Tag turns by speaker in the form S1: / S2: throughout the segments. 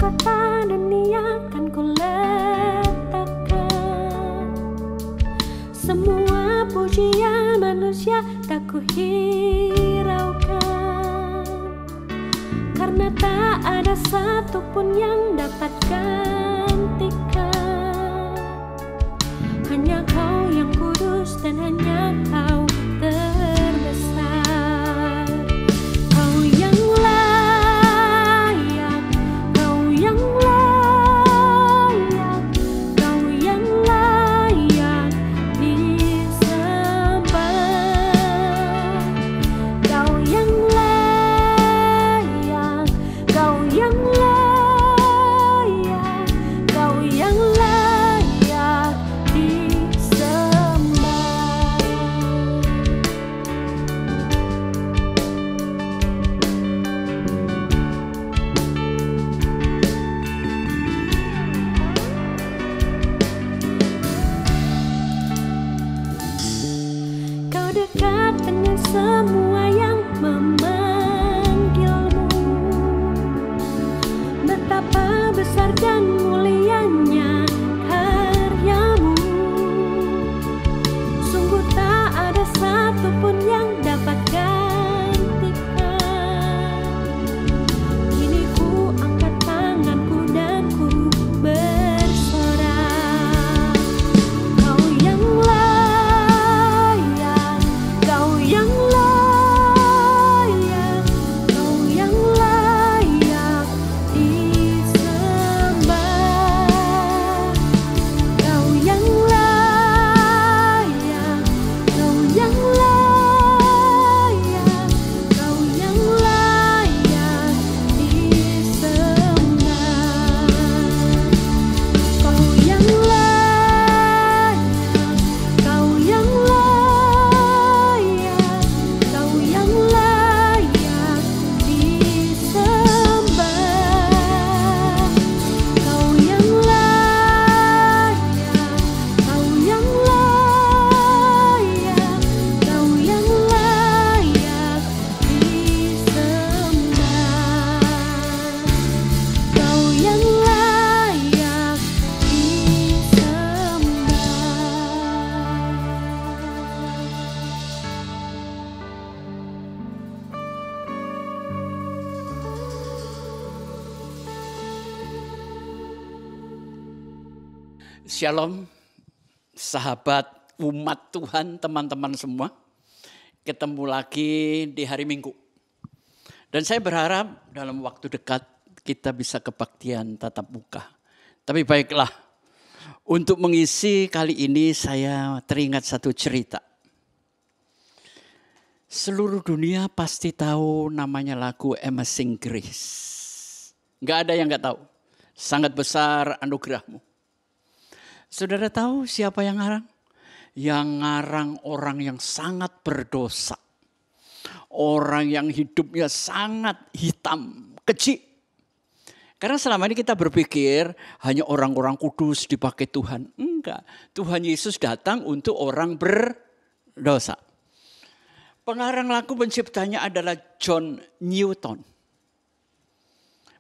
S1: mahkota dunia kan ku letakkan. Semua pujian manusia tak ku hiraukan, karena tak ada satupun yang dapat gantikan. Hanya Kau yang kudus dan hanya Kau terbesar. Kau yang layak, Kau yang layak, Kau yang layak disembah. Kau yang layak, Kau yang layak, Kau yang layak disembah. Kau dekat dengan semua yang memanggilmu. Betapa besar dan mulianya karyamu. Sungguh tak ada satupun yang dapat gantikan. Kini ku angkat tanganku dan ku bersorak. Kau yang layak, Kau yang layak, Kau yang layak disembah. Kau yang layak, Kau yang layak, Kau yang layak disembah. Kau yang layak, Kau yang layak, Kau yang layak disembah. Kau yang layak, Kau yang layak, Kau yang layak disembah. Kau yang layak
S2: Shalom, sahabat umat Tuhan, teman-teman semua. Ketemu lagi di hari Minggu. Dan saya berharap dalam waktu dekat kita bisa kebaktian tatap muka. Tapi baiklah, untuk mengisi kali ini saya teringat satu cerita. Seluruh dunia pasti tahu namanya lagu Amazing Grace. Gak ada yang gak tahu. Sangat besar anugerahmu. Saudara tahu siapa yang ngarang? Yang ngarang orang yang sangat berdosa. Orang yang hidupnya sangat hitam, keji. Karena selama ini kita berpikir hanya orang-orang kudus dipakai Tuhan. Enggak, Tuhan Yesus datang untuk orang berdosa. Pengarang lagu penciptanya adalah John Newton.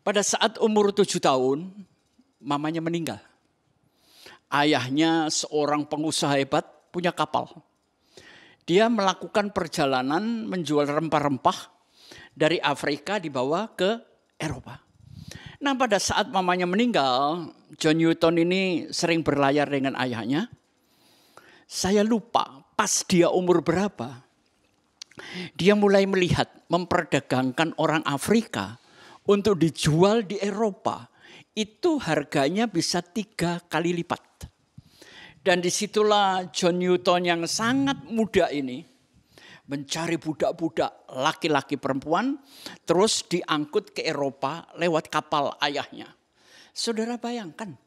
S2: Pada saat umur 7 tahun, mamanya meninggal. Ayahnya seorang pengusaha hebat, punya kapal. Dia melakukan perjalanan menjual rempah-rempah dari Afrika dibawa ke Eropa. Nah, pada saat mamanya meninggal, John Newton ini sering berlayar dengan ayahnya. Saya lupa pas dia umur berapa. Dia mulai melihat memperdagangkan orang Afrika untuk dijual di Eropa. Itu harganya bisa 3 kali lipat. Dan disitulah John Newton yang sangat muda ini mencari budak-budak laki-laki perempuan, terus diangkut ke Eropa lewat kapal ayahnya. Saudara bayangkan,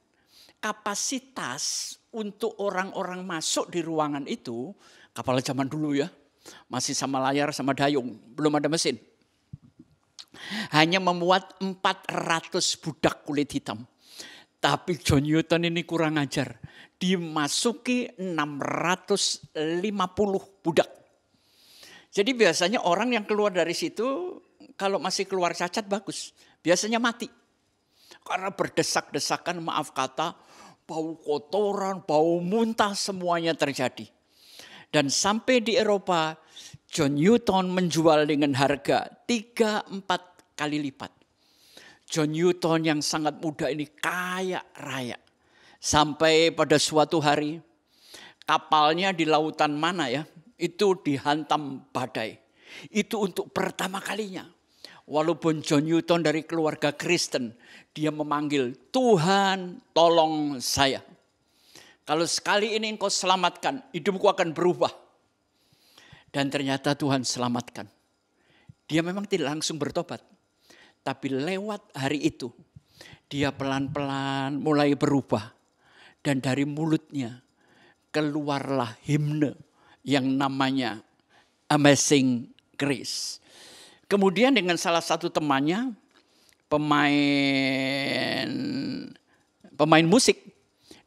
S2: kapasitas untuk orang-orang masuk di ruangan itu, kapal zaman dulu ya, masih sama layar sama dayung, belum ada mesin. Hanya memuat 400 budak kulit hitam. Tapi John Newton ini kurang ajar. Dimasuki 650 budak. Jadi biasanya orang yang keluar dari situ, kalau masih keluar cacat bagus. Biasanya mati. Karena berdesak-desakan, maaf kata, bau kotoran, bau muntah semuanya terjadi. Dan sampai di Eropa, John Newton menjual dengan harga 3-4 kali lipat. John Newton yang sangat muda ini kaya raya. Sampai pada suatu hari kapalnya di lautan mana ya, itu dihantam badai. Itu untuk pertama kalinya. Walaupun John Newton dari keluarga Kristen, dia memanggil, Tuhan tolong saya. Kalau sekali ini engkau selamatkan, hidupku akan berubah. Dan ternyata Tuhan selamatkan. Dia memang tidak langsung bertobat. Tapi lewat hari itu, dia pelan-pelan mulai berubah. Dan dari mulutnya keluarlah himne yang namanya Amazing Grace. Kemudian dengan salah satu temannya, pemain musik,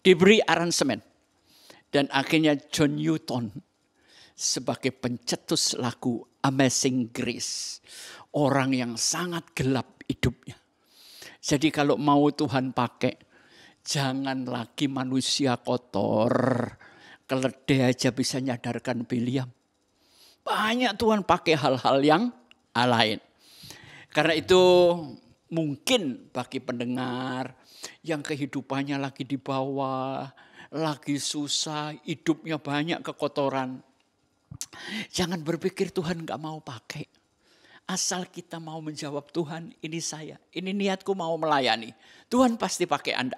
S2: diberi aransemen. Dan akhirnya John Newton sebagai pencetus lagu Amazing Grace. Orang yang sangat gelap hidupnya. Jadi kalau mau Tuhan pakai, jangan lagi manusia kotor. Keledai aja bisa nyadarkan Biliam. Banyak Tuhan pakai hal-hal yang lain. Karena itu mungkin bagi pendengar yang kehidupannya lagi di bawah, lagi susah, hidupnya banyak kekotoran. Jangan berpikir Tuhan gak mau pakai. Asal kita mau menjawab, Tuhan ini saya, ini niatku mau melayani. Tuhan pasti pakai Anda.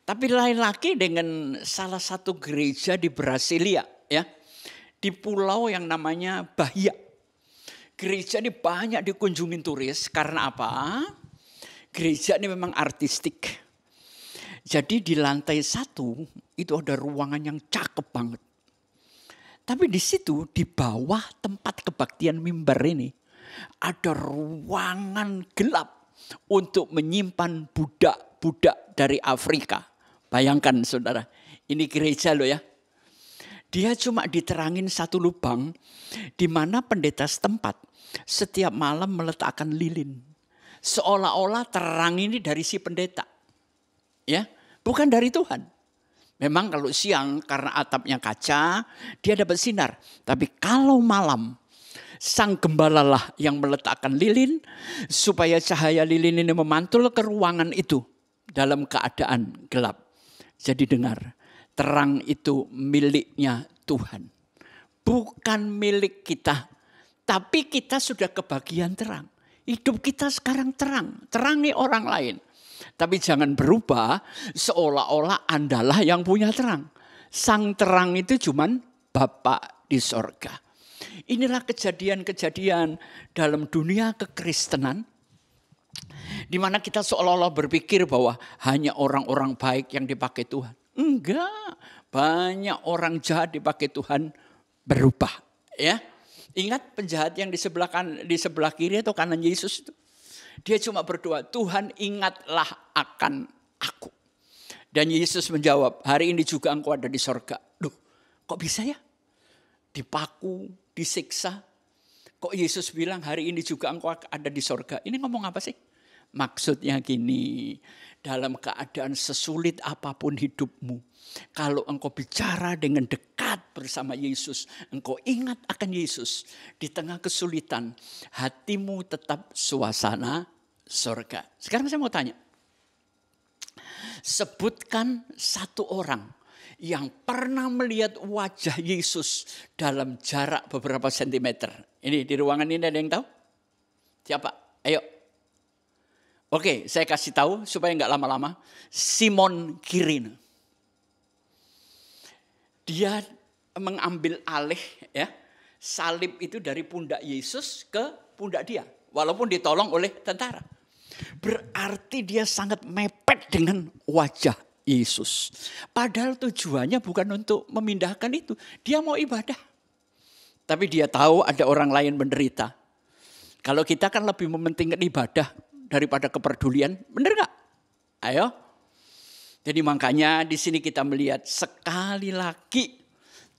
S2: Tapi lain lagi dengan salah satu gereja di Brasilia, ya, di pulau yang namanya Bahia. Gereja ini banyak dikunjungin turis karena apa? Gereja ini memang artistik. Jadi di lantai 1 itu ada ruangan yang cakep banget. Tapi di situ di bawah tempat kebaktian mimbar ini ada ruangan gelap untuk menyimpan budak-budak dari Afrika. Bayangkan saudara, ini gereja loh ya. Dia cuma diterangin satu lubang di mana pendeta setempat setiap malam meletakkan lilin. Seolah-olah terang ini dari si pendeta. Ya, bukan dari Tuhan. Memang kalau siang karena atapnya kaca, dia dapat sinar. Tapi kalau malam, sang gembala lah yang meletakkan lilin supaya cahaya lilin ini memantul ke ruangan itu dalam keadaan gelap. Jadi dengar, terang itu miliknya Tuhan. Bukan milik kita, tapi kita sudah kebagian terang. Hidup kita sekarang terang, terangi orang lain. Tapi jangan berubah seolah-olah Andalah yang punya terang. Sang terang itu cuman Bapa di sorga. Inilah kejadian-kejadian dalam dunia kekristenan. Di mana kita seolah-olah berpikir bahwa hanya orang-orang baik yang dipakai Tuhan. Enggak, banyak orang jahat dipakai Tuhan berubah. Ya, ingat penjahat yang di sebelah kiri atau kanan Yesus itu. Dia cuma berdoa, Tuhan ingatlah akan aku. Dan Yesus menjawab, hari ini juga engkau ada di sorga. Duh, kok bisa ya? Dipaku, disiksa. Kok Yesus bilang hari ini juga engkau ada di sorga? Ini ngomong apa sih? Maksudnya gini, dalam keadaan sesulit apapun hidupmu, kalau engkau bicara dengan dekat bersama Yesus, engkau ingat akan Yesus, di tengah kesulitan, hatimu tetap suasana surga. Sekarang saya mau tanya, sebutkan satu orang yang pernah melihat wajah Yesus dalam jarak beberapa sentimeter. Ini di ruangan ini ada yang tahu? Siapa? Ayo. Oke, saya kasih tahu supaya nggak lama-lama. Simon Kirine. Dia mengambil alih ya salib itu dari pundak Yesus ke pundak dia, walaupun ditolong oleh tentara. Berarti dia sangat mepet dengan wajah Yesus. Padahal tujuannya bukan untuk memindahkan itu, dia mau ibadah. Tapi dia tahu ada orang lain menderita. Kalau kita kan lebih mementingkan ibadah daripada kepedulian, benar nggak? Ayo. Jadi makanya di sini kita melihat sekali lagi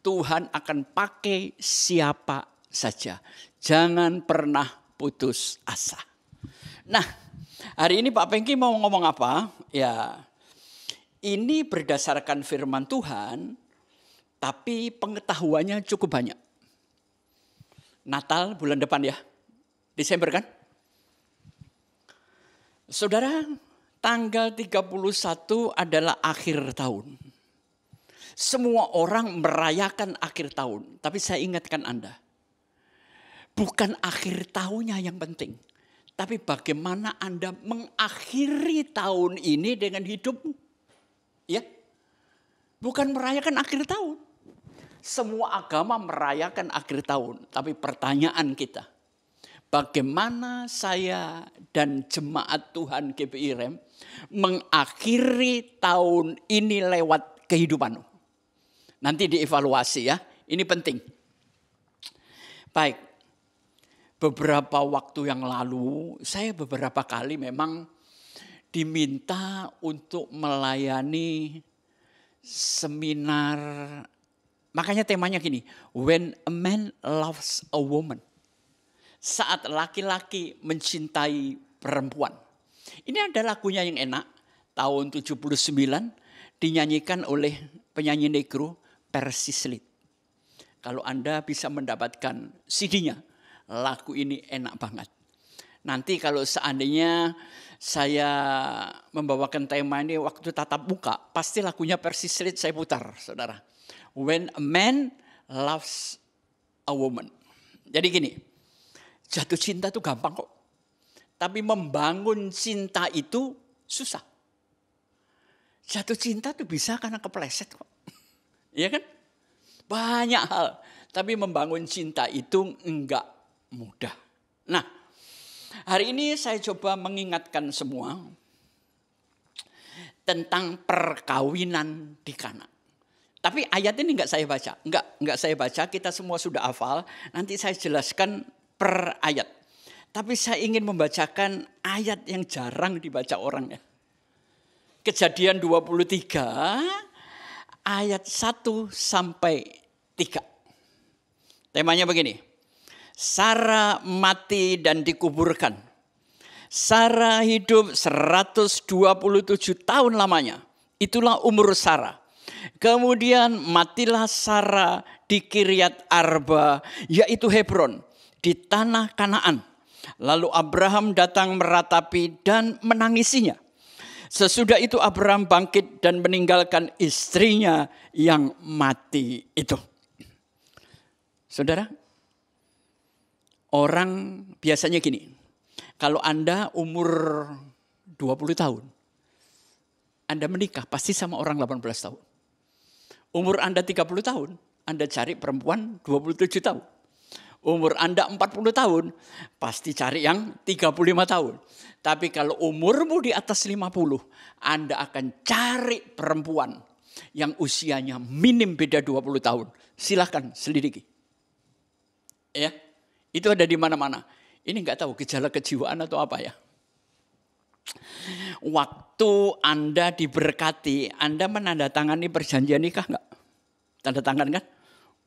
S2: Tuhan akan pakai siapa saja. Jangan pernah putus asa. Nah, Hari ini Pak Pengki mau ngomong apa? Ya, ini berdasarkan firman Tuhan, tapi pengetahuannya cukup banyak. Natal bulan depan ya, Desember kan? Saudara, tanggal 31 adalah akhir tahun. Semua orang merayakan akhir tahun, tapi saya ingatkan Anda, bukan akhir tahunnya yang penting, tapi bagaimana Anda mengakhiri tahun ini dengan hidupmu. Ya, bukan merayakan akhir tahun. Semua agama merayakan akhir tahun, tapi pertanyaan kita, bagaimana saya dan jemaat Tuhan GPI Rem mengakhiri tahun ini lewat kehidupanmu? Nanti dievaluasi ya, ini penting. Baik, beberapa waktu yang lalu saya beberapa kali memang diminta untuk melayani seminar. Makanya temanya gini, when a man loves a woman. Saat laki-laki mencintai perempuan. Ini ada lagunya yang enak, tahun 79 dinyanyikan oleh penyanyi negro Percy Sledge. Kalau Anda bisa mendapatkan CD-nya, lagu ini enak banget. Nanti kalau seandainya saya membawakan tema ini waktu tatap muka, pasti lagunya Percy Sledge saya putar, saudara. When a man loves a woman. Jadi gini, jatuh cinta itu gampang kok. Tapi membangun cinta itu susah. Jatuh cinta itu bisa karena kepleset kok. Iya kan? Banyak hal. Tapi membangun cinta itu enggak mudah. Nah, hari ini saya coba mengingatkan semua tentang perkawinan di Kana. Tapi ayat ini enggak saya baca. Enggak saya baca, kita semua sudah hafal. Nanti saya jelaskan per ayat. Tapi saya ingin membacakan ayat yang jarang dibaca orang ya. Kejadian 23 ayat 1 sampai 3. Temanya begini. Sara mati dan dikuburkan. Sara hidup 127 tahun lamanya. Itulah umur Sara. Kemudian matilah Sara di Kiryat Arba, yaitu Hebron, di tanah Kanaan. Lalu Abraham datang meratapi dan menangisinya. Sesudah itu Abraham bangkit dan meninggalkan istrinya yang mati itu. Saudara, orang biasanya gini, kalau Anda umur 20 tahun, Anda menikah pasti sama orang 18 tahun. Umur Anda 30 tahun, Anda cari perempuan 27 tahun. Umur Anda 40 tahun, pasti cari yang 35 tahun. Tapi kalau umurmu di atas 50, Anda akan cari perempuan yang usianya minim beda 20 tahun. Silahkan selidiki. Ya, itu ada di mana-mana. Ini enggak tahu gejala kejiwaan atau apa ya. Waktu Anda diberkati, Anda menandatangani perjanjian nikah enggak? Tanda tangan kan?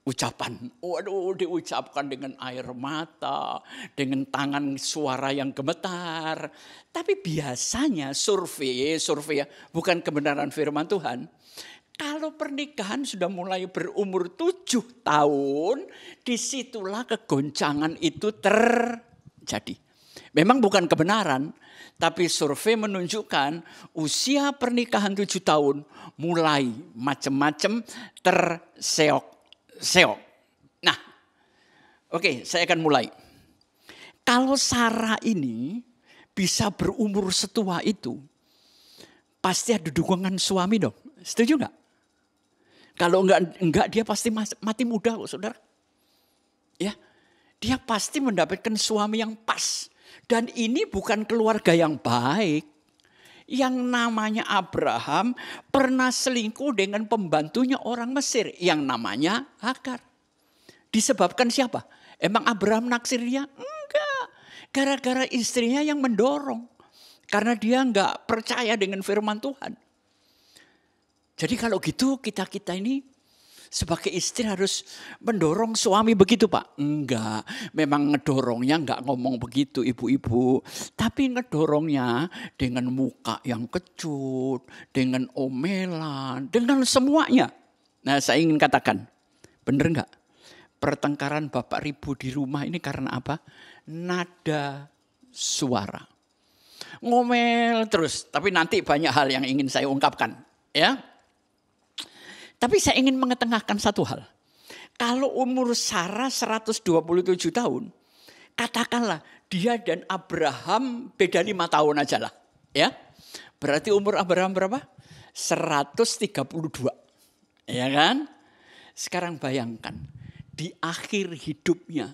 S2: Ucapan, waduh diucapkan dengan air mata, dengan tangan suara yang gemetar. Tapi biasanya survei ya, bukan kebenaran firman Tuhan. Kalau pernikahan sudah mulai berumur 7 tahun, disitulah kegoncangan itu terjadi. Memang bukan kebenaran, tapi survei menunjukkan usia pernikahan 7 tahun mulai macam-macam terseok. Nah, oke, saya akan mulai. Kalau Sarah ini bisa berumur setua itu, pasti ada dukungan suami dong. Setuju nggak? Kalau enggak dia pasti mati muda kok, saudara. Ya, dia pasti mendapatkan suami yang pas. Dan ini bukan keluarga yang baik. Yang namanya Abraham pernah selingkuh dengan pembantunya orang Mesir yang namanya Hagar. Disebabkan siapa? Emang Abraham naksir dia? Enggak. Gara-gara istrinya yang mendorong. Karena dia enggak percaya dengan firman Tuhan. Jadi kalau gitu kita ini sebagai istri harus mendorong suami begitu Pak? Enggak, memang ngedorongnya enggak ngomong begitu ibu-ibu. Tapi ngedorongnya dengan muka yang kecut, dengan omelan, dengan semuanya. Nah saya ingin katakan, bener enggak? Pertengkaran bapak ibu di rumah ini karena apa? Nada suara. Ngomel terus, tapi nanti banyak hal yang ingin saya ungkapkan. Ya. Tapi saya ingin mengetengahkan satu hal. Kalau umur Sarah 127 tahun, katakanlah dia dan Abraham beda 5 tahun aja lah. Ya. Berarti umur Abraham berapa? 132. Ya kan? Sekarang bayangkan, di akhir hidupnya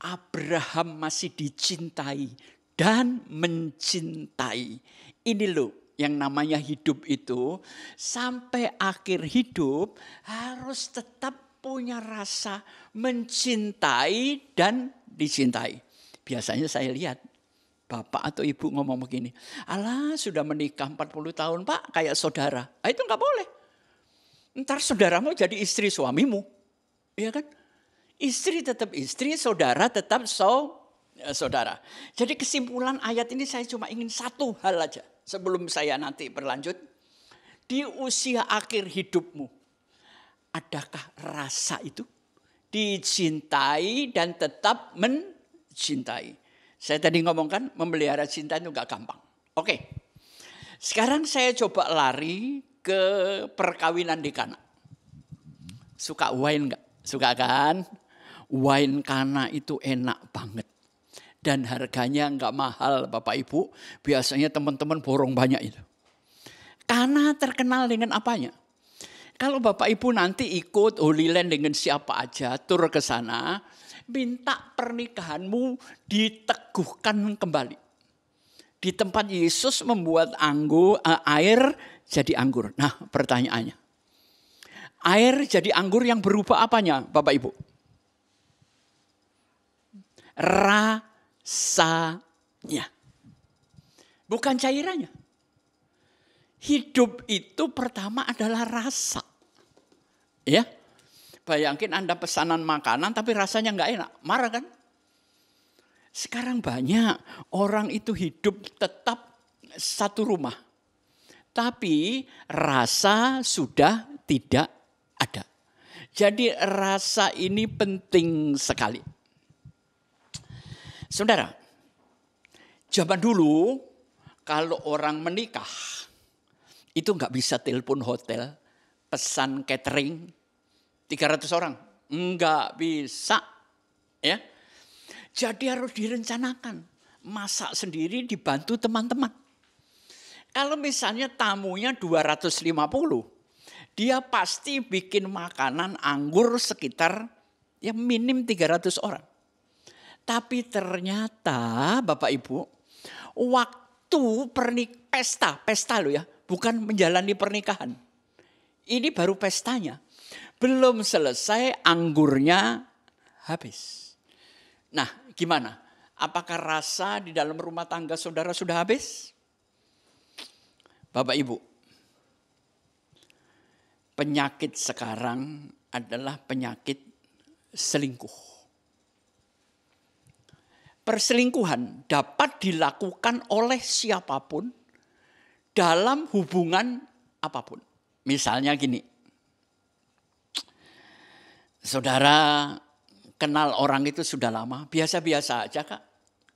S2: Abraham masih dicintai dan mencintai. Ini loh. Yang namanya hidup itu sampai akhir hidup harus tetap punya rasa mencintai dan dicintai. Biasanya saya lihat bapak atau ibu ngomong begini, alah sudah menikah 40 tahun Pak kayak saudara. Itu nggak boleh. Ntar saudaramu jadi istri suamimu. Iya kan? Istri tetap istri, saudara tetap saudara. Jadi kesimpulan ayat ini saya cuma ingin satu hal aja. Sebelum saya nanti berlanjut, di usia akhir hidupmu, adakah rasa itu dicintai dan tetap mencintai? Saya tadi ngomongkan memelihara cinta itu gak gampang. Oke, sekarang saya coba lari ke perkawinan di Kana. Suka wine gak? Suka kan? Wine Kana itu enak banget. Dan harganya enggak mahal Bapak Ibu. Biasanya teman-teman borong banyak itu. Karena terkenal dengan apanya? Kalau Bapak Ibu nanti ikut Holy Land dengan siapa aja, tur ke sana, minta pernikahanmu diteguhkan kembali. Di tempat Yesus membuat air jadi anggur. Nah pertanyaannya, air jadi anggur yang berupa apanya Bapak Ibu? Rasanya. Bukan cairannya. Hidup itu pertama adalah rasa. Ya. Bayangin Anda pesanan makanan tapi rasanya enggak enak. Marah kan? Sekarang banyak orang itu hidup tetap satu rumah. Tapi rasa sudah tidak ada. Jadi rasa ini penting sekali. Saudara, zaman dulu kalau orang menikah itu nggak bisa telepon hotel, pesan catering 300 orang, nggak bisa, ya. Jadi harus direncanakan, masak sendiri dibantu teman-teman. Kalau misalnya tamunya 250, dia pasti bikin makanan anggur sekitar yang minim 300 orang. Tapi ternyata Bapak Ibu, waktu pesta loh ya, bukan menjalani pernikahan. Ini baru pestanya. Belum selesai anggurnya habis. Nah gimana? Apakah rasa di dalam rumah tangga saudara sudah habis? Bapak Ibu, penyakit sekarang adalah penyakit selingkuh. Perselingkuhan dapat dilakukan oleh siapapun dalam hubungan apapun. Misalnya gini, saudara kenal orang itu sudah lama, biasa-biasa aja Kak.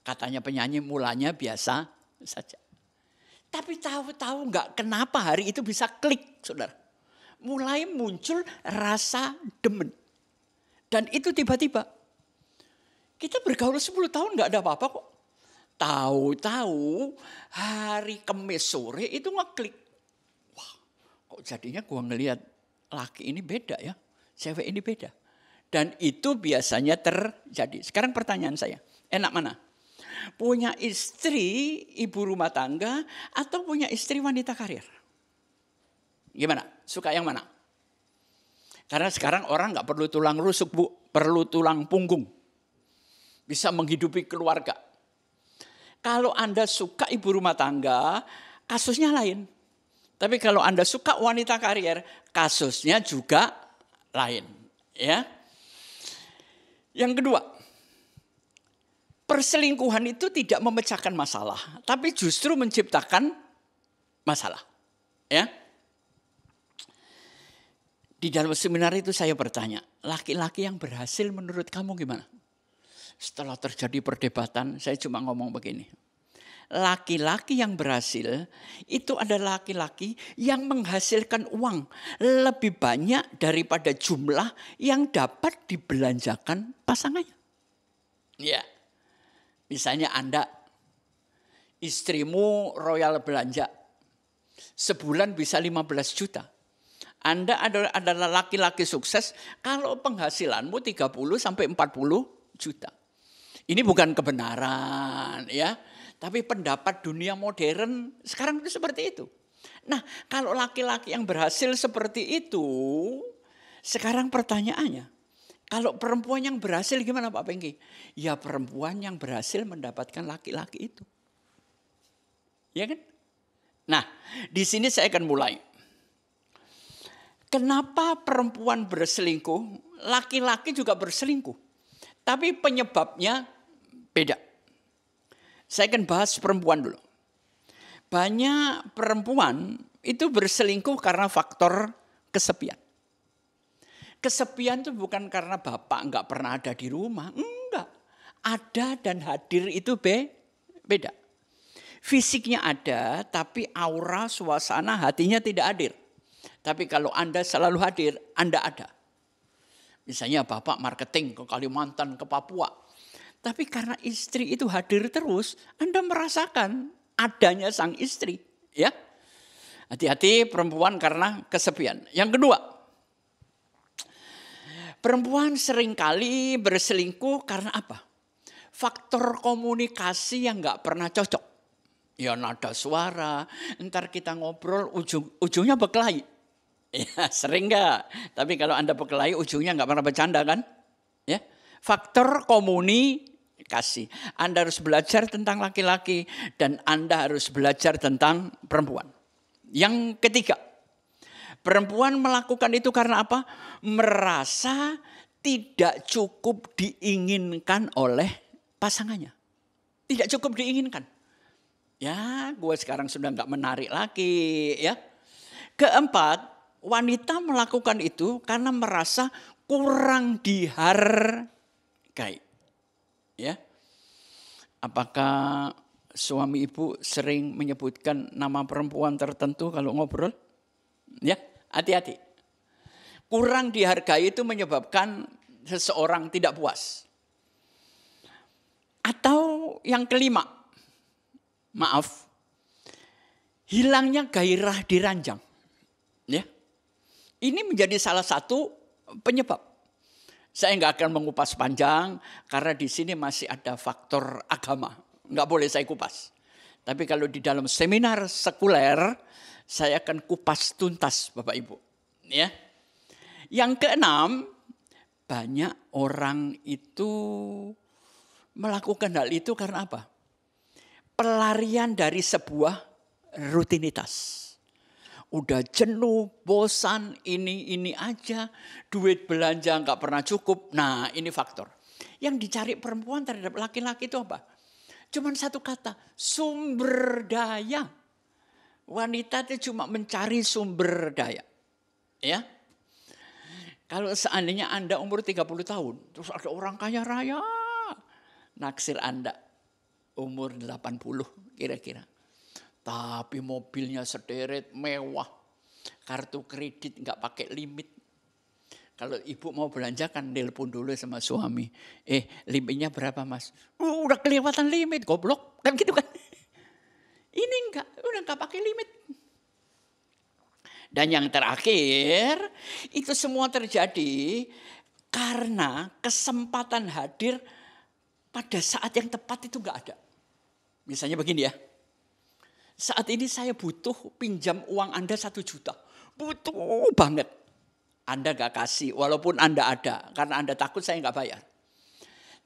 S2: Katanya penyanyi mulanya biasa saja. Tapi tahu-tahu enggak kenapa hari itu bisa klik saudara. Mulai muncul rasa demen. Dan itu tiba-tiba. Kita bergaul 10 tahun gak ada apa-apa kok. Tahu-tahu hari Kamis sore itu ngeklik. Wah, kok jadinya gua ngelihat laki ini beda ya. Cewek ini beda. Dan itu biasanya terjadi. Sekarang pertanyaan saya, enak mana? Punya istri ibu rumah tangga atau punya istri wanita karir? Gimana? Suka yang mana? Karena sekarang orang gak perlu tulang rusuk Bu, perlu tulang punggung. Bisa menghidupi keluarga. Kalau Anda suka ibu rumah tangga, kasusnya lain. Tapi kalau Anda suka wanita karier, kasusnya juga lain. Ya. Yang kedua, perselingkuhan itu tidak memecahkan masalah, tapi justru menciptakan masalah. Ya. Di dalam seminar itu saya bertanya, laki-laki yang berhasil menurut kamu gimana? Setelah terjadi perdebatan, saya cuma ngomong begini. Laki-laki yang berhasil itu adalah laki-laki yang menghasilkan uang lebih banyak daripada jumlah yang dapat dibelanjakan pasangannya. Ya, misalnya Anda, istrimu royal belanja, sebulan bisa 15 juta. Anda adalah laki-laki sukses kalau penghasilanmu 30 sampai 40 juta. Ini bukan kebenaran ya. Tapi pendapat dunia modern sekarang itu seperti itu. Nah, kalau laki-laki yang berhasil seperti itu, sekarang pertanyaannya, kalau perempuan yang berhasil gimana Pak Pengki? Ya perempuan yang berhasil mendapatkan laki-laki itu. Ya kan? Nah, di sini saya akan mulai. Kenapa perempuan berselingkuh, laki-laki juga berselingkuh. Tapi penyebabnya beda. Saya akan bahas perempuan dulu. Banyak perempuan itu berselingkuh karena faktor kesepian. Kesepian itu bukan karena bapak enggak pernah ada di rumah. Enggak. Ada dan hadir itu beda. Fisiknya ada, tapi aura, suasana, hatinya tidak hadir. Tapi kalau Anda selalu hadir, Anda ada. Misalnya bapak marketing ke Kalimantan, ke Papua. Tapi karena istri itu hadir terus, Anda merasakan adanya sang istri. Ya, hati-hati perempuan karena kesepian. Yang kedua, perempuan seringkali berselingkuh karena apa? Faktor komunikasi yang nggak pernah cocok. Ya nada suara, ntar kita ngobrol ujungnya berkelahi. Ya sering nggak? Tapi kalau Anda berkelahi ujungnya nggak pernah bercanda kan? Ya. Faktor komunikasi. Anda harus belajar tentang laki-laki dan Anda harus belajar tentang perempuan. Yang ketiga, perempuan melakukan itu karena apa? Merasa tidak cukup diinginkan oleh pasangannya. Tidak cukup diinginkan. Ya, gue sekarang sudah nggak menarik lagi. Ya. Keempat, wanita melakukan itu karena merasa kurang dihargai. Ya, apakah suami ibu sering menyebutkan nama perempuan tertentu kalau ngobrol? Ya, hati-hati. Kurang dihargai itu menyebabkan seseorang tidak puas. Atau yang kelima, maaf, hilangnya gairah diranjang. Ya, ini menjadi salah satu penyebab. Saya nggak akan mengupas panjang karena di sini masih ada faktor agama. Nggak boleh saya kupas. Tapi kalau di dalam seminar sekuler, saya akan kupas tuntas Bapak Ibu. Ya. Yang keenam, banyak orang itu melakukan hal itu karena apa? Pelarian dari sebuah rutinitas. Udah jenuh, bosan, ini aja, duit belanja nggak pernah cukup. Nah ini faktor. Yang dicari perempuan terhadap laki-laki itu apa? Cuman satu kata, sumber daya. Wanita itu cuma mencari sumber daya. Ya. Kalau seandainya Anda umur 30 tahun, terus ada orang kaya raya, naksir Anda umur 80 kira-kira. Tapi mobilnya sederet, mewah. Kartu kredit nggak pakai limit. Kalau ibu mau belanja kan telepon dulu sama suami. Limitnya berapa mas? Udah kelewatan limit, goblok. Kan gitu kan. Ini udah nggak pakai limit. Dan yang terakhir, itu semua terjadi karena kesempatan hadir pada saat yang tepat itu nggak ada. Misalnya begini ya. Saat ini saya butuh pinjam uang Anda 1 juta. Butuh banget. Anda gak kasih walaupun Anda ada. Karena Anda takut saya gak bayar.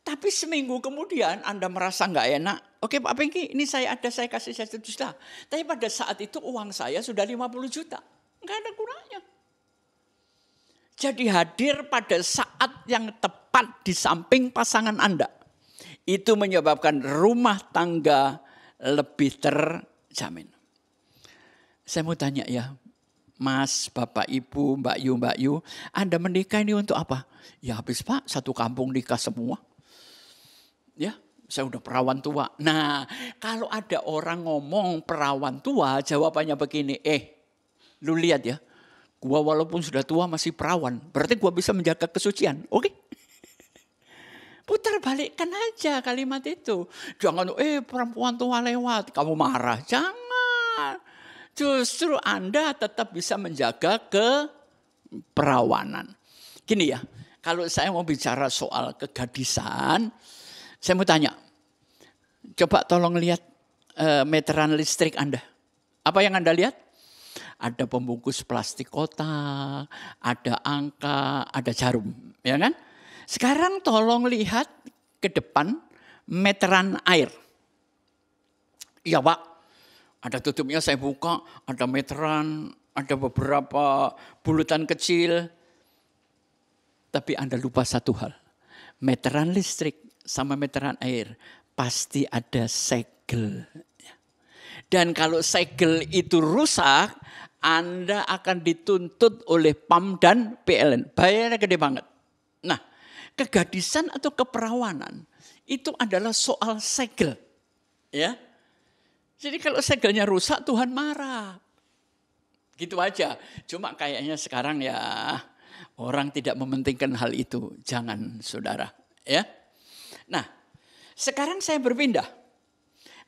S2: Tapi seminggu kemudian Anda merasa gak enak. Oke Pak Pengki ini saya ada saya kasih 1 juta. Tapi pada saat itu uang saya sudah 50 juta. Gak ada kurangnya. Jadi hadir pada saat yang tepat di samping pasangan Anda. Itu menyebabkan rumah tangga lebih terjamin. Saya mau tanya ya, Mas, Bapak, Ibu, Mbak Yu, Anda menikah ini untuk apa? Ya habis Pak, satu kampung nikah semua. Ya, saya udah perawan tua. Nah, kalau ada orang ngomong perawan tua, jawabannya begini, lu lihat ya, gua walaupun sudah tua masih perawan, berarti gua bisa menjaga kesucian, oke? Putar balikkan aja kalimat itu. Jangan, perempuan tua lewat, kamu marah. Jangan. Justru Anda tetap bisa menjaga keperawanan. Gini ya, kalau saya mau bicara soal kegadisan, saya mau tanya. Coba tolong lihat meteran listrik Anda. Apa yang Anda lihat? Ada pembungkus plastik kotak, ada angka, ada jarum. Ya kan? Sekarang tolong lihat ke depan meteran air. Iya Pak, ada tutupnya saya buka, ada meteran, ada beberapa bulutan kecil. Tapi Anda lupa satu hal. Meteran listrik sama meteran air pasti ada segel. Dan kalau segel itu rusak, Anda akan dituntut oleh PAM dan PLN. Bayarnya gede banget. Nah, kegadisan atau keperawanan itu adalah soal segel. Ya. Jadi kalau segelnya rusak Tuhan marah. Gitu aja. Cuma kayaknya sekarang ya orang tidak mementingkan hal itu. Jangan saudara. Ya. Nah sekarang saya berpindah.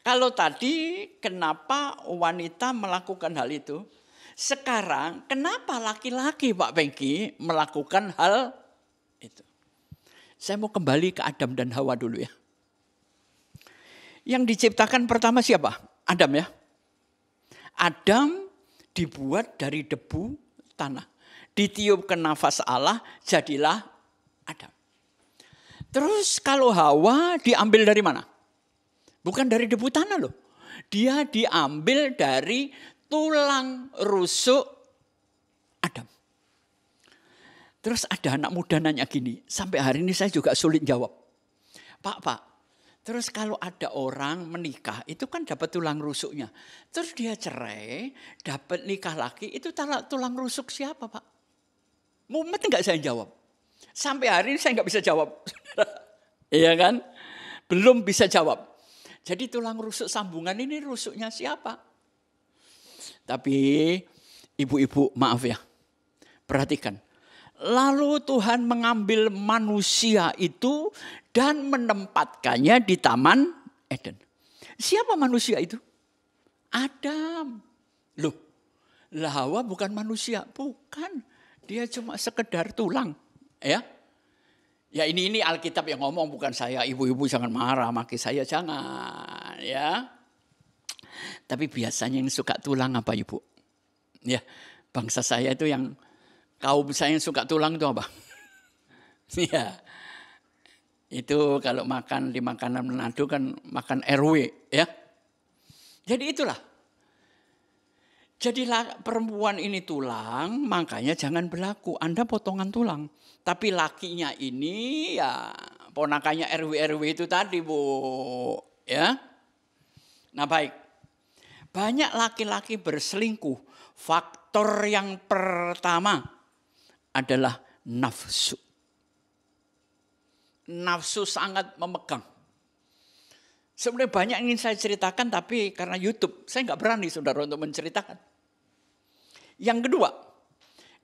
S2: Kalau tadi kenapa wanita melakukan hal itu. Sekarang kenapa laki-laki Pak Pengki melakukan hal itu. Saya mau kembali ke Adam dan Hawa dulu ya. Yang diciptakan pertama siapa? Adam ya. Adam dibuat dari debu tanah. Ditiupkan nafas Allah, jadilah Adam. Terus kalau Hawa diambil dari mana? Bukan dari debu tanah loh. Dia diambil dari tulang rusuk Adam. Terus ada anak muda nanya gini, sampai hari ini saya juga sulit jawab. Pak, terus kalau ada orang menikah, itu kan dapat tulang rusuknya. Terus dia cerai, dapat nikah lagi, itu tulang rusuk siapa Pak? Mumet enggak saya jawab? Sampai hari ini saya enggak bisa jawab. Iya kan? Belum bisa jawab. Jadi tulang rusuk sambungan ini rusuknya siapa? Tapi ibu-ibu maaf ya, perhatikan. Lalu Tuhan mengambil manusia itu dan menempatkannya di Taman Eden. Siapa manusia itu? Adam. Loh, Hawa bukan manusia. Bukan. Dia cuma sekedar tulang. Ya, ini Alkitab yang ngomong bukan saya. Ibu-ibu jangan marah, maki saya jangan. Ya. Tapi biasanya yang suka tulang apa Ibu? Ya, bangsa saya itu yang kaum saya yang suka tulang itu apa? Ya, itu kalau makan di makanan Manado kan makan RW ya. Jadi itulah. Jadi perempuan ini tulang, makanya jangan berlaku. Anda potongan tulang. Tapi lakinya ini ya ponakannya RW itu tadi Bu. Ya. Nah baik. Banyak laki-laki berselingkuh. Faktor yang pertama adalah nafsu. Nafsu sangat memegang. Sebenarnya banyak yang ingin saya ceritakan tapi karena YouTube saya nggak berani saudara untuk menceritakan. Yang kedua,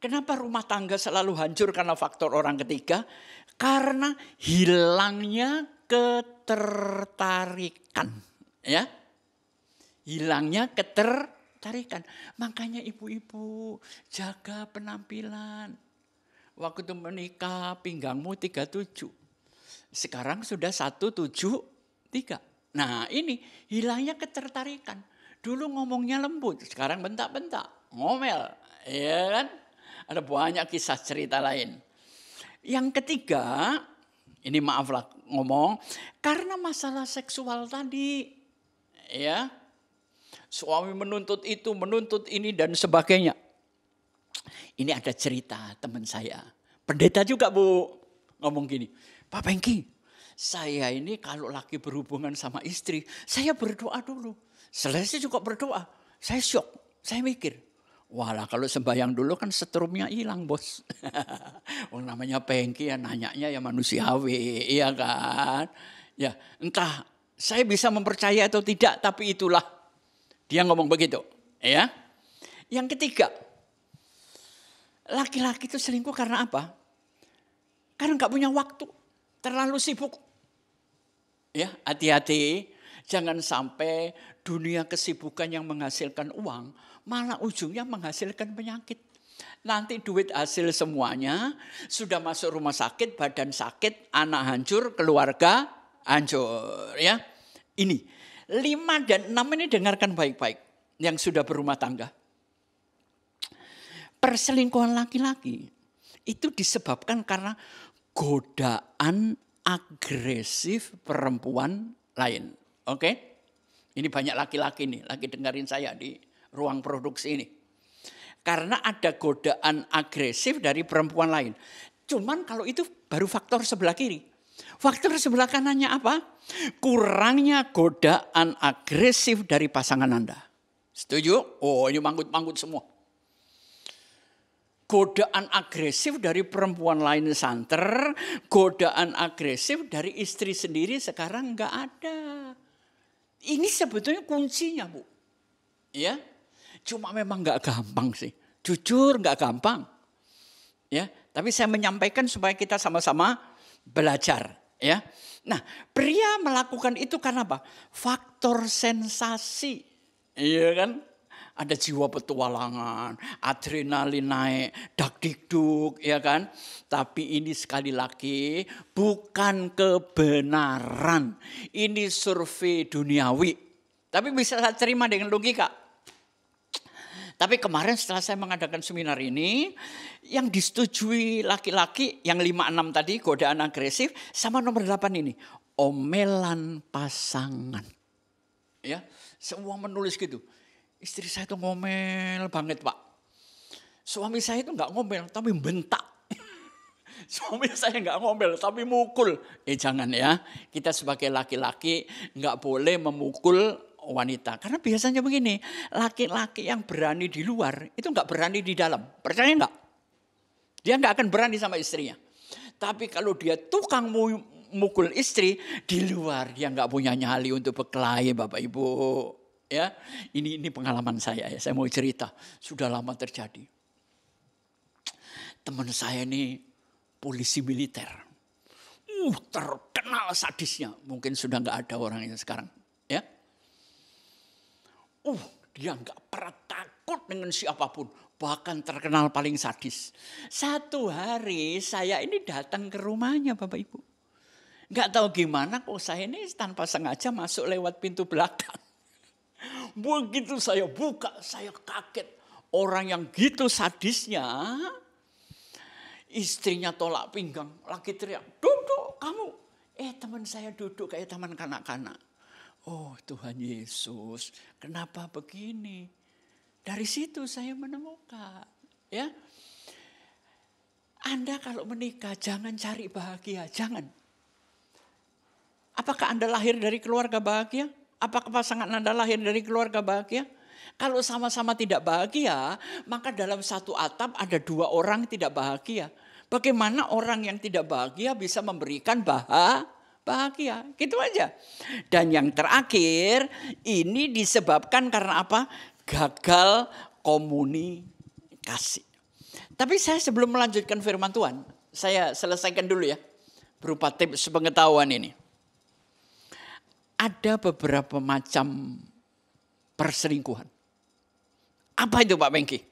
S2: kenapa rumah tangga selalu hancur karena faktor orang ketiga? Karena hilangnya ketertarikan. Ya, hilangnya ketertarikan. Makanya ibu-ibu jaga penampilan. Waktu itu menikah pinggangmu 37. Sekarang sudah 173. Nah ini hilangnya ketertarikan. Dulu ngomongnya lembut, sekarang bentak-bentak, ngomel. Ya kan? Ada banyak kisah cerita lain. Yang ketiga, ini maaflah ngomong, karena masalah seksual tadi. Ya, suami menuntut itu, menuntut ini dan sebagainya. Ini ada cerita teman saya. Pendeta juga Bu ngomong gini, Pak Pengki, saya ini kalau lagi berhubungan sama istri, saya berdoa dulu. Selesai juga berdoa, saya syok, saya mikir. Walah kalau sembahyang dulu kan setrumnya hilang bos. Oh, namanya Pengki ya nanyanya ya manusiawi, iya kan. Ya entah saya bisa mempercaya atau tidak, tapi itulah dia ngomong begitu. Ya. Yang ketiga, laki-laki itu selingkuh karena apa? Karena nggak punya waktu, terlalu sibuk. Ya, hati-hati, jangan sampai dunia kesibukan yang menghasilkan uang, malah ujungnya menghasilkan penyakit. Nanti duit hasil semuanya, sudah masuk rumah sakit, badan sakit, anak hancur, keluarga hancur. Ya, ini 5 dan 6 ini dengarkan baik-baik, yang sudah berumah tangga. Perselingkuhan laki-laki itu disebabkan karena godaan agresif perempuan lain. Oke? Ini banyak laki-laki nih, lagi dengerin saya di ruang produksi ini. Karena ada godaan agresif dari perempuan lain. Cuman kalau itu baru faktor sebelah kiri. Faktor sebelah kanannya apa? Kurangnya godaan agresif dari pasangan Anda. Setuju? Oh, ini manggut-manggut semua. Godaan agresif dari perempuan lain santer, godaan agresif dari istri sendiri sekarang enggak ada. Ini sebetulnya kuncinya, Bu. Ya. Cuma memang enggak gampang sih. Jujur enggak gampang. Ya, tapi saya menyampaikan supaya kita sama-sama belajar, ya. Nah, pria melakukan itu karena apa? Faktor sensasi. Iya kan? Ada jiwa petualangan, adrenalin naik, dak-dikduk, ya kan? Tapi ini sekali lagi bukan kebenaran. Ini survei duniawi. Tapi bisa saya terima dengan logika. Tapi kemarin setelah saya mengadakan seminar ini, yang disetujui laki-laki, yang 5-6 tadi, godaan agresif, sama nomor 8 ini, omelan pasangan. Ya, semua menulis gitu. Istri saya itu ngomel banget Pak. Suami saya itu enggak ngomel tapi bentak. Suami saya enggak ngomel tapi mukul. Jangan ya. Kita sebagai laki-laki enggak boleh memukul wanita. Karena biasanya begini. Laki-laki yang berani di luar itu enggak berani di dalam. Percaya enggak? Dia enggak akan berani sama istrinya. Tapi kalau dia tukang mukul istri di luar. Dia enggak punya nyali untuk berkelahi Bapak Ibu. Ya, ini pengalaman saya ya. Saya mau cerita, sudah lama terjadi. Teman saya ini polisi militer. Terkenal sadisnya. Mungkin sudah nggak ada orangnya sekarang, ya. Dia nggak pernah takut dengan siapapun, bahkan terkenal paling sadis. Satu hari saya ini datang ke rumahnya Bapak Ibu. Nggak tahu gimana kok saya ini tanpa sengaja masuk lewat pintu belakang. Begitu saya buka, saya kaget. Orang yang gitu sadisnya, istrinya tolak pinggang, lagi teriak, duduk kamu. Teman saya duduk kayak teman kanak-kanak. Oh Tuhan Yesus, kenapa begini? Dari situ saya menemukan, ya. Anda kalau menikah jangan cari bahagia, jangan. Apakah Anda lahir dari keluarga bahagia? Apakah pasangan Anda lahir dari keluarga bahagia? Kalau sama-sama tidak bahagia, maka dalam satu atap ada 2 orang tidak bahagia. Bagaimana orang yang tidak bahagia bisa memberikan bahagia? Gitu aja. Dan yang terakhir, ini disebabkan karena apa? Gagal komunikasi. Tapi saya sebelum melanjutkan firman Tuhan, saya selesaikan dulu ya. Berupa tips pengetahuan ini. Ada beberapa macam perselingkuhan. Apa itu Pak Pengki?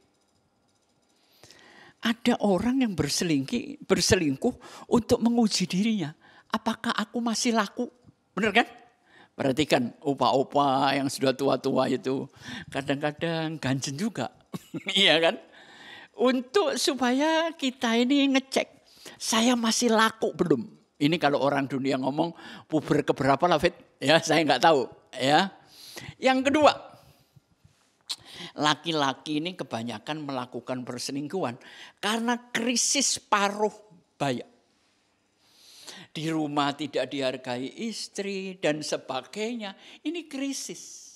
S2: Ada orang yang berselingkuh untuk menguji dirinya. Apakah aku masih laku? Benar kan? Perhatikan opa-opa yang sudah tua-tua itu. Kadang-kadang ganjen juga. Iya kan? Untuk supaya kita ini ngecek. Saya masih laku belum? Ini kalau orang dunia ngomong puber keberapa lah Fit? Ya saya nggak tahu. Ya. Yang kedua, laki-laki ini kebanyakan melakukan perselingkuhan karena krisis paruh bahaya. Di rumah tidak dihargai istri dan sebagainya. Ini krisis.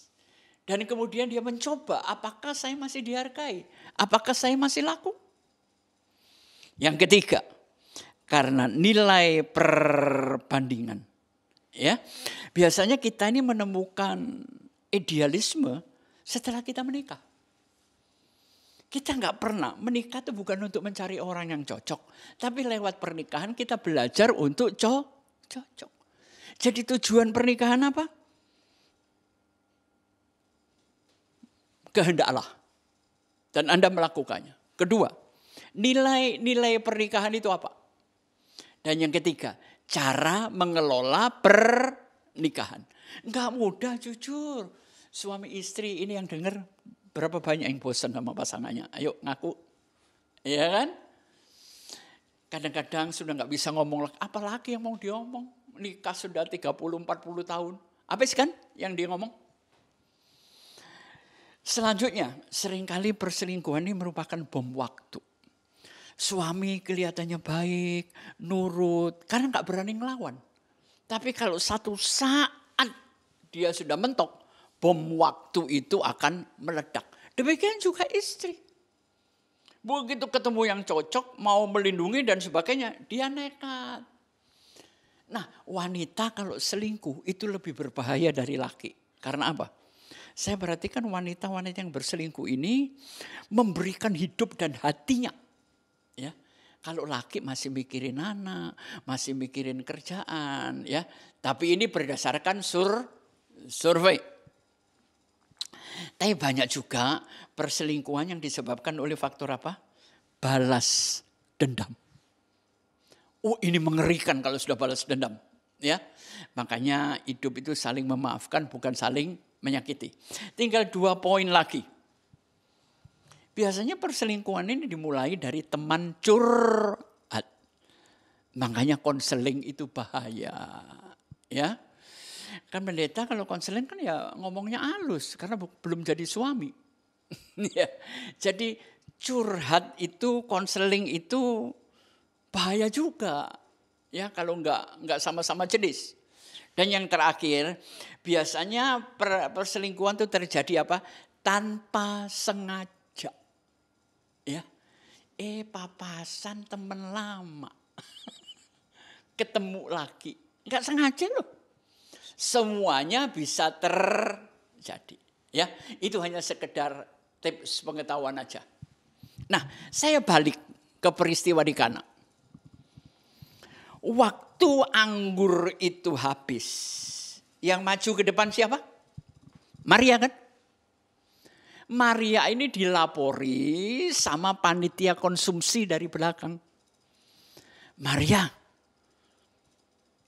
S2: Dan kemudian dia mencoba, apakah saya masih dihargai? Apakah saya masih laku? Yang ketiga, karena nilai perbandingan. Ya, biasanya kita ini menemukan idealisme setelah kita menikah. Kita nggak pernah, menikah itu bukan untuk mencari orang yang cocok. Tapi lewat pernikahan kita belajar untuk cocok. Jadi tujuan pernikahan apa? Kehendak Allah. Dan Anda melakukannya. Kedua, nilai pernikahan itu apa? Dan yang ketiga, cara mengelola pernikahan. Nggak mudah jujur. Suami istri ini yang dengar. Berapa banyak yang bosan sama pasangannya? Ayo ngaku. Iya kan? Kadang-kadang sudah nggak bisa ngomong lagi. Apalagi yang mau diomong? Nikah sudah 30-40 tahun. Habis kan yang dia ngomong? Selanjutnya, seringkali perselingkuhan ini merupakan bom waktu. Suami kelihatannya baik, nurut, karena nggak berani ngelawan. Tapi kalau satu saat dia sudah mentok, bom waktu itu akan meledak. Demikian juga istri. Begitu ketemu yang cocok, mau melindungi dan sebagainya, dia nekat. Nah, wanita kalau selingkuh itu lebih berbahaya dari laki. Karena apa? Saya perhatikan wanita-wanita yang berselingkuh ini memberikan hidup dan hatinya. Ya, kalau laki masih mikirin anak, masih mikirin kerjaan, ya. Tapi ini berdasarkan survei. Tapi banyak juga perselingkuhan yang disebabkan oleh faktor apa? Balas dendam. Oh, ini mengerikan kalau sudah balas dendam, ya. Makanya hidup itu saling memaafkan, bukan saling menyakiti. Tinggal 2 poin lagi. Biasanya perselingkuhan ini dimulai dari teman curhat. Makanya konseling itu bahaya, ya. Kan pendeta kalau konseling kan ya ngomongnya halus karena belum jadi suami. Ya. Jadi curhat itu, konseling itu bahaya juga. Ya, kalau enggak sama-sama jenis. Dan yang terakhir, biasanya perselingkuhan itu terjadi apa? Tanpa sengaja. Ya. Papasan temen lama. Ketemu lagi. Enggak sengaja loh. Semuanya bisa terjadi. Ya, itu hanya sekedar tips pengetahuan aja. Nah, saya balik ke peristiwa di Kana. Waktu anggur itu habis, yang maju ke depan siapa? Maria kan? Maria ini dilapori sama panitia konsumsi dari belakang. Maria,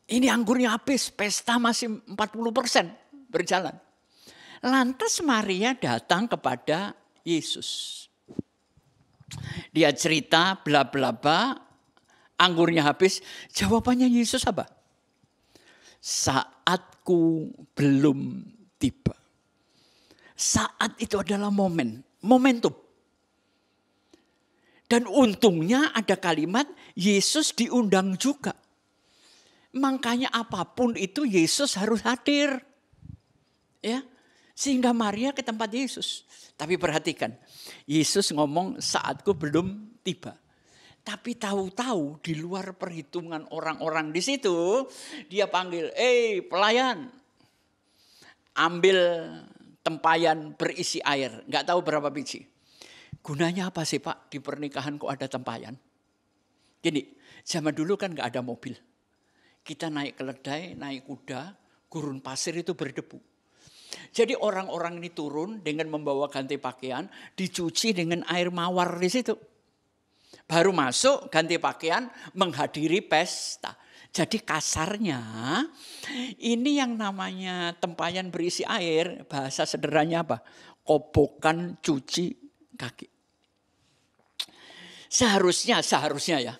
S2: ini anggurnya habis, pesta masih 40% berjalan. Lantas Maria datang kepada Yesus. Dia cerita bla bla bla, anggurnya habis. Jawabannya Yesus apa? Saatku belum tiba. Saat itu adalah momentum. Dan untungnya ada kalimat Yesus diundang juga. Makanya apapun itu Yesus harus hadir. Ya. Sehingga Maria ke tempat Yesus. Tapi perhatikan, Yesus ngomong saatku belum tiba. Tapi tahu-tahu di luar perhitungan orang-orang di situ, dia panggil, pelayan, ambil tempayan berisi air. Nggak tahu berapa biji. Gunanya apa sih Pak di pernikahan kok ada tempayan? Gini, zaman dulu kan nggak ada mobil. Kita naik keledai, naik kuda, gurun pasir itu berdebu. Jadi orang-orang ini turun dengan membawa ganti pakaian, dicuci dengan air mawar di situ. Baru masuk ganti pakaian menghadiri pesta. Jadi kasarnya ini yang namanya tempayan berisi air, bahasa sederhananya apa? Kobokan cuci kaki. Seharusnya ya.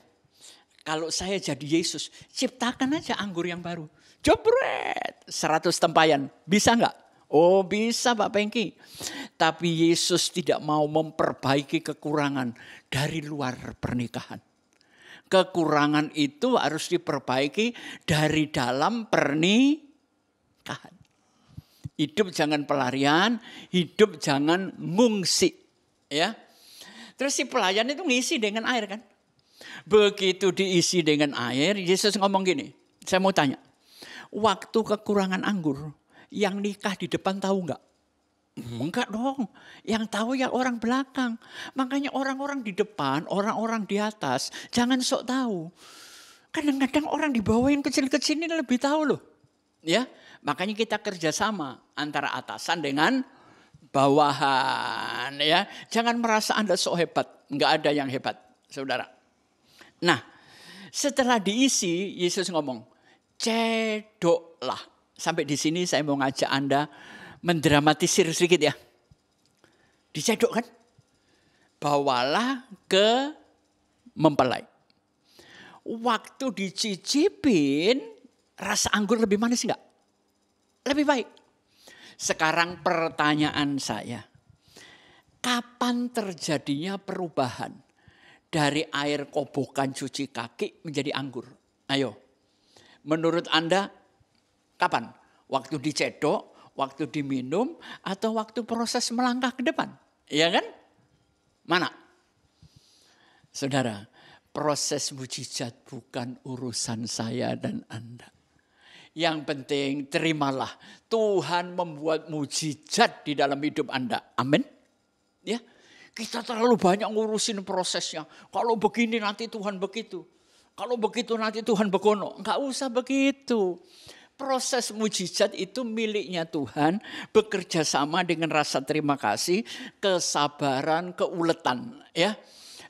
S2: Kalau saya jadi Yesus, ciptakan aja anggur yang baru. Jebret, 100 tempayan. Bisa enggak? Oh bisa Pak Pengki. Tapi Yesus tidak mau memperbaiki kekurangan dari luar pernikahan. Kekurangan itu harus diperbaiki dari dalam pernikahan. Hidup jangan pelarian, hidup jangan ngungsi. Ya. Terus si pelayan itu ngisi dengan air kan. Begitu diisi dengan air, Yesus ngomong gini, saya mau tanya. Waktu kekurangan anggur, yang nikah di depan tahu enggak? Enggak dong, yang tahu ya orang belakang. Makanya orang-orang di depan, orang-orang di atas, jangan sok tahu. Kadang-kadang orang di bawah yang kecil-kecil ini lebih tahu loh. Ya, makanya kita kerjasama antara atasan dengan bawahan. Ya, jangan merasa Anda sok hebat, enggak ada yang hebat, saudara. Nah, setelah diisi, Yesus ngomong, cedoklah. Sampai di sini saya mau ngajak Anda mendramatisir sedikit ya. Dicedok kan? Bawalah ke mempelai. Waktu dicicipin, rasa anggur lebih manis enggak? Lebih baik. Sekarang pertanyaan saya. Kapan terjadinya perubahan dari air kobokan cuci kaki menjadi anggur? Ayo. Menurut Anda kapan? Waktu dicedok? Waktu diminum atau waktu proses melangkah ke depan? Iya kan? Mana? Saudara, proses mujizat bukan urusan saya dan Anda. Yang penting terimalah Tuhan membuat mujizat di dalam hidup Anda. Amin. Ya. Kita terlalu banyak ngurusin prosesnya. Kalau begini nanti Tuhan begitu. Kalau begitu nanti Tuhan begono. Enggak usah begitu. Proses mujizat itu miliknya Tuhan, bekerja sama dengan rasa terima kasih, kesabaran, keuletan. Ya,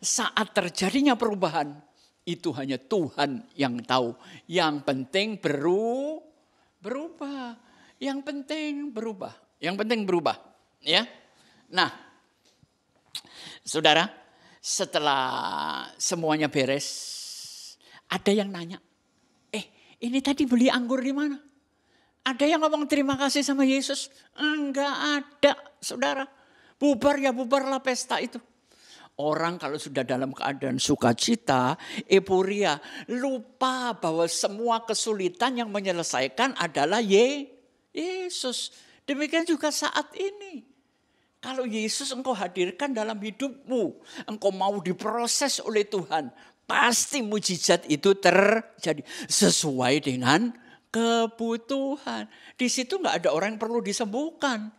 S2: saat terjadinya perubahan, itu hanya Tuhan yang tahu. Yang penting berubah. Yang penting berubah. Yang penting berubah. Ya, nah, saudara, setelah semuanya beres, ada yang nanya. Ini tadi beli anggur di mana? Ada yang ngomong terima kasih sama Yesus? Enggak ada, saudara. Bubar ya bubarlah pesta itu. Orang kalau sudah dalam keadaan sukacita, euforia, lupa bahwa semua kesulitan yang menyelesaikan adalah Yesus. Demikian juga saat ini. Kalau Yesus engkau hadirkan dalam hidupmu, engkau mau diproses oleh Tuhan, pasti mujizat itu terjadi sesuai dengan kebutuhan. Di situ nggak ada orang yang perlu disembuhkan.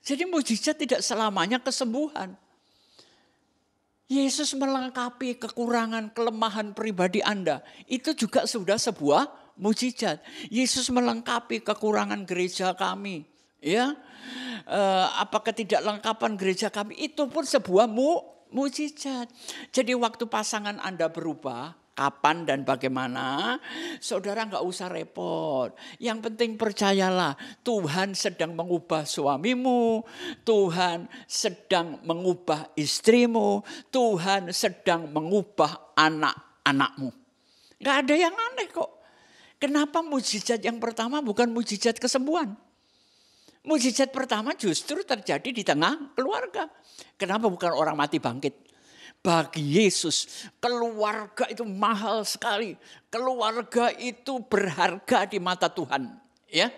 S2: Jadi mujizat tidak selamanya kesembuhan. Yesus melengkapi kekurangan, kelemahan pribadi Anda. Itu juga sudah sebuah mujizat. Yesus melengkapi kekurangan gereja kami. Ya, apa ketidaklengkapan gereja kami itu pun sebuah mujizat. Jadi waktu pasangan Anda berubah, kapan dan bagaimana, saudara nggak usah repot. Yang penting percayalah, Tuhan sedang mengubah suamimu, Tuhan sedang mengubah istrimu, Tuhan sedang mengubah anak-anakmu. Nggak ada yang aneh kok. Kenapa mujizat yang pertama bukan mujizat kesembuhan? Mujizat pertama justru terjadi di tengah keluarga. Kenapa bukan orang mati bangkit? Bagi Yesus, keluarga itu mahal sekali. Keluarga itu berharga di mata Tuhan. Ya,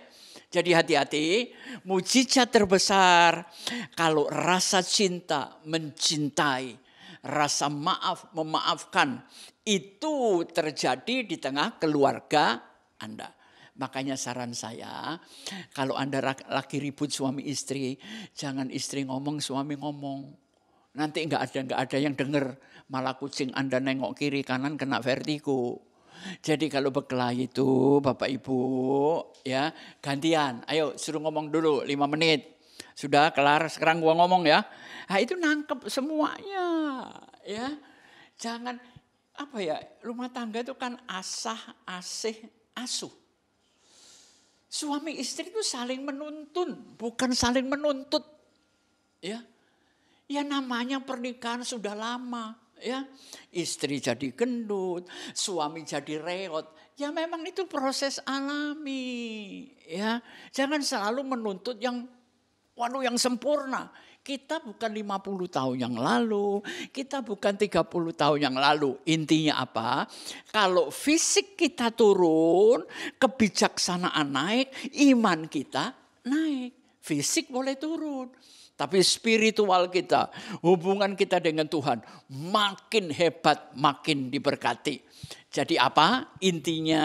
S2: jadi hati-hati. Mujizat terbesar kalau rasa cinta mencintai, rasa maaf memaafkan, itu terjadi di tengah keluarga Anda. Makanya saran saya, kalau Anda lagi ribut suami istri, jangan istri ngomong, suami ngomong. Nanti nggak ada yang dengar, malah kucing Anda nengok kiri kanan kena vertigo. Jadi kalau berkelahi itu Bapak Ibu ya gantian, ayo suruh ngomong dulu 5 menit. Sudah kelar, sekarang gua ngomong ya. Nah itu nangkep semuanya ya. Jangan rumah tangga itu kan asah, asih, asuh. Suami istri itu saling menuntun, bukan saling menuntut. Ya. Ya namanya pernikahan sudah lama, ya. Istri jadi gendut, suami jadi reot. Ya memang itu proses alami, ya. Jangan selalu menuntut yang sempurna. Kita bukan 50 tahun yang lalu, kita bukan 30 tahun yang lalu. Intinya apa? Kalau fisik kita turun, kebijaksanaan naik, iman kita naik. Fisik boleh turun. Tapi spiritual kita, hubungan kita dengan Tuhan makin hebat, makin diberkati. Jadi apa? Intinya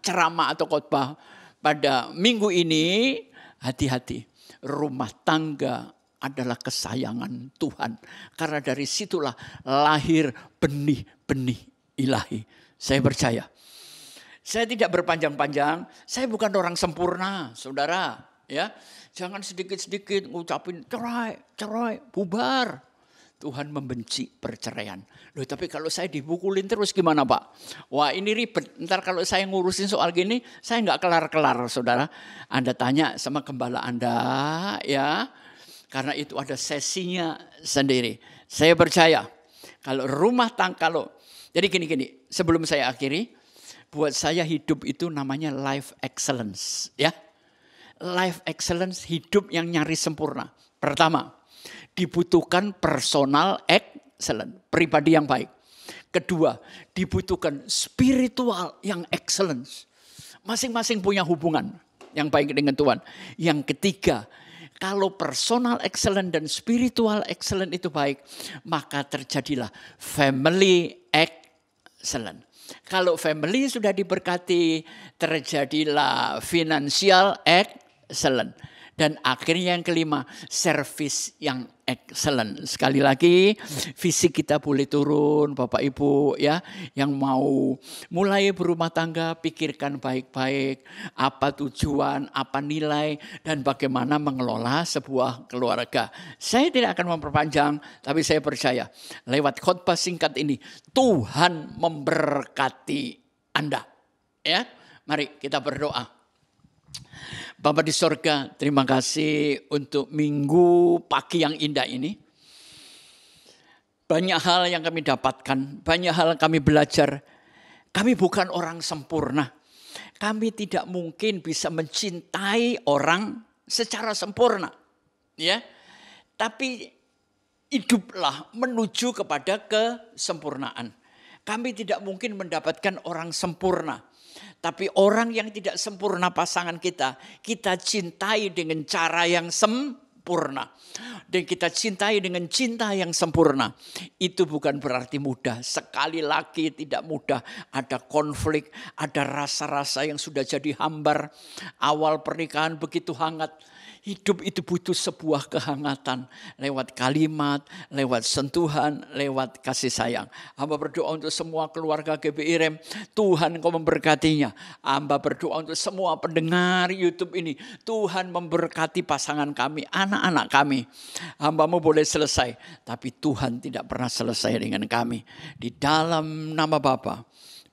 S2: ceramah atau khotbah pada minggu ini, hati-hati. Rumah tangga adalah kesayangan Tuhan. Karena dari situlah lahir benih-benih ilahi. Saya percaya. Saya tidak berpanjang-panjang, saya bukan orang sempurna, saudara. Ya, jangan sedikit-sedikit ngucapin cerai, bubar. Tuhan membenci perceraian. Loh, tapi kalau saya dipukulin terus gimana Pak? Wah ini ribet. Ntar kalau saya ngurusin soal gini, saya nggak kelar-kelar saudara. Anda tanya sama gembala Anda ya. Karena itu ada sesinya sendiri. Saya percaya kalau rumah tangga, jadi gini, sebelum saya akhiri, buat saya hidup itu namanya life excellence ya. Life excellence, hidup yang nyaris sempurna. Pertama, dibutuhkan personal excellent, pribadi yang baik. Kedua, dibutuhkan spiritual yang excellence. Masing-masing punya hubungan yang baik dengan Tuhan. Yang ketiga, kalau personal excellent dan spiritual excellent itu baik, maka terjadilah family excellent. Kalau family sudah diberkati, terjadilah financial excellent. Dan akhirnya yang kelima, service yang excellent. Sekali lagi, fisik kita boleh turun, Bapak Ibu ya, yang mau mulai berumah tangga, pikirkan baik-baik apa tujuan, apa nilai, dan bagaimana mengelola sebuah keluarga. Saya tidak akan memperpanjang, tapi saya percaya lewat khotbah singkat ini Tuhan memberkati Anda. Ya, mari kita berdoa. Bapa di sorga, terima kasih untuk minggu pagi yang indah ini. Banyak hal yang kami dapatkan, banyak hal yang kami belajar. Kami bukan orang sempurna. Kami tidak mungkin bisa mencintai orang secara sempurna. Ya, tapi hiduplah menuju kepada kesempurnaan. Kami tidak mungkin mendapatkan orang sempurna. Tapi orang yang tidak sempurna pasangan kita cintai dengan cara yang sempurna. Dan kita cintai dengan cinta yang sempurna. Itu bukan berarti mudah. Sekali lagi tidak mudah. Ada konflik, ada rasa-rasa yang sudah jadi hambar. Awal pernikahan begitu hangat. Hidup itu butuh sebuah kehangatan lewat kalimat, lewat sentuhan, lewat kasih sayang. Hamba berdoa untuk semua keluarga GBI-REM, Tuhan Engkau memberkatinya. Hamba berdoa untuk semua pendengar YouTube ini, Tuhan memberkati pasangan kami, anak-anak kami. Hamba-Mu boleh selesai, tapi Tuhan tidak pernah selesai dengan kami. Di dalam nama Bapa,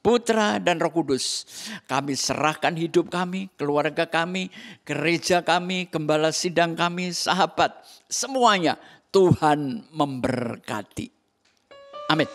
S2: Putra dan Roh Kudus, kami serahkan hidup kami, keluarga kami, gereja kami, gembala sidang kami, sahabat, semuanya Tuhan memberkati. Amin.